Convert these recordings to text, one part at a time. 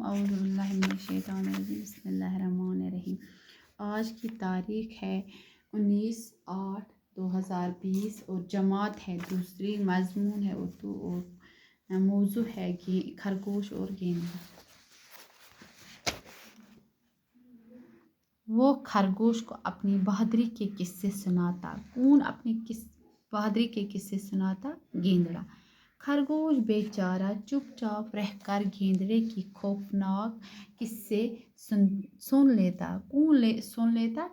اعوذ باللہ من الشیطان الرجیم، بسم اللہ الرحمن الرحیم۔ آج کی تاریخ ہے 19/8/2020 اور جماعت ہے دوسری، مضمون ہے اردو اور موضوع ہے خرگوش اور گینڈا۔ وہ خرگوش کو اپنی بہادری کے قصے سناتا۔ کون اپنی بہادری کے قصے سناتا؟ گیندڑا۔ خرگوش بیچارہ چپ چاپ رہ کر گیندڑے کی خوفناک قصے سن لیتا۔ کون سن لیتا؟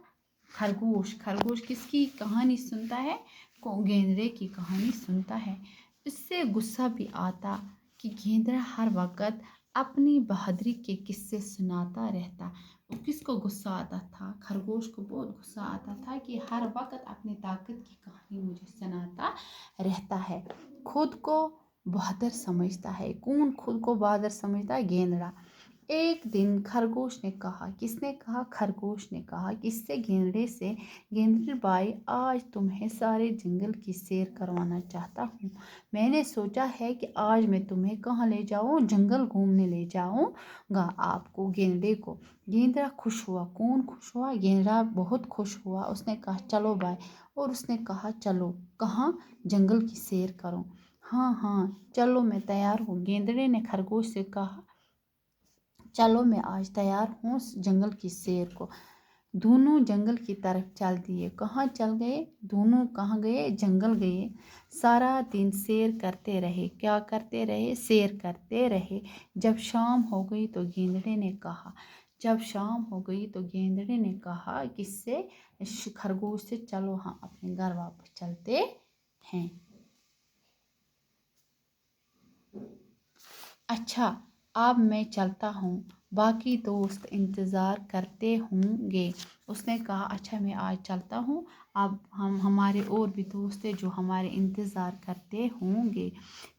خرگوش۔ خرگوش کس کی کہانی سنتا ہے؟ گیندڑے کی کہانی سنتا ہے۔ اس سے غصہ بھی آتا کہ گیندڑا ہر وقت اپنی بہادری کے قصے سناتا رہتا۔ کس کو غصہ آتا تھا؟ خرگوش کو بہت غصہ آتا تھا کہ ہر وقت اپنی طاقت کی کہانی مجھے سناتا رہتا ہے۔ خود کو بہادر سمجھتا ہے۔ کون خود کو بہادر سمجھتا ہے؟ گیندڑا۔ ایک دن خرگوش نے کہا، کس نے کہا؟ خرگوش نے کہا کس سے؟ گیندڑے سے، گیندڑ بھائی آج تمہیں سارے جنگل کی سیر کروانا چاہتا ہوں۔ میں نے سوچا ہے کہ آج میں تمہیں کہاں لے جاؤں؟ جنگل گھومنے لے جاؤں گا آپ کو، گیندڑے کو۔ گیندڑا خوش ہوا۔ کون خوش ہوا؟ گیندڑا بہت خوش ہوا۔ اس نے کہا چلو بھائی، اور اس نے کہا چلو کہاں؟ جنگل کی سیر کروں۔ ہاں ہاں چلو میں تیار ہوں۔ گیندڑے نے خرگوش سے کہا چلو میں آج تیار ہوں جنگل کی سیر کو۔ دونوں جنگل کی طرف چل دیے۔ کہاں چل گئے دونوں؟ کہاں گئے؟ جنگل گئے۔ سارا دن سیر کرتے رہے۔ کیا کرتے رہے؟ سیر کرتے رہے۔ جب شام ہو گئی تو گیندڑے نے کہا کس سے؟ خرگوش سے چلو ہم اپنے گھر واپس چلتے ہیں۔ اچھا اب میں چلتا ہوں، باقی دوست انتظار کرتے ہوں گے۔ اس نے کہا اچھا میں آج چلتا ہوں، اب ہمارے اور بھی دوست ہیں جو ہمارے انتظار کرتے ہوں گے۔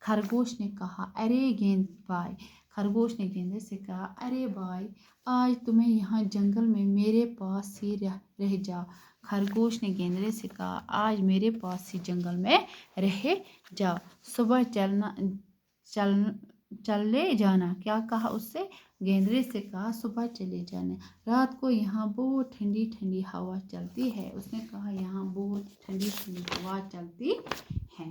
خرگوش نے کہا ارے گیند بھائی، خرگوش نے گیندے سے کہا ارے بھائی آج تمہیں یہاں جنگل میں میرے پاس ہی رہ جاؤ۔ خرگوش نے گیندڑے سے کہا آج میرے پاس ہی جنگل میں رہ جاؤ، صبح چلے جانا۔ کیا کہا اس سے؟ گیندڑے سے کہا صبح چلے جانا، رات کو یہاں بہت ٹھنڈی ٹھنڈی ہوا چلتی ہے۔ اس نے کہا یہاں بہت ٹھنڈی ٹھنڈی ہوا چلتی ہے۔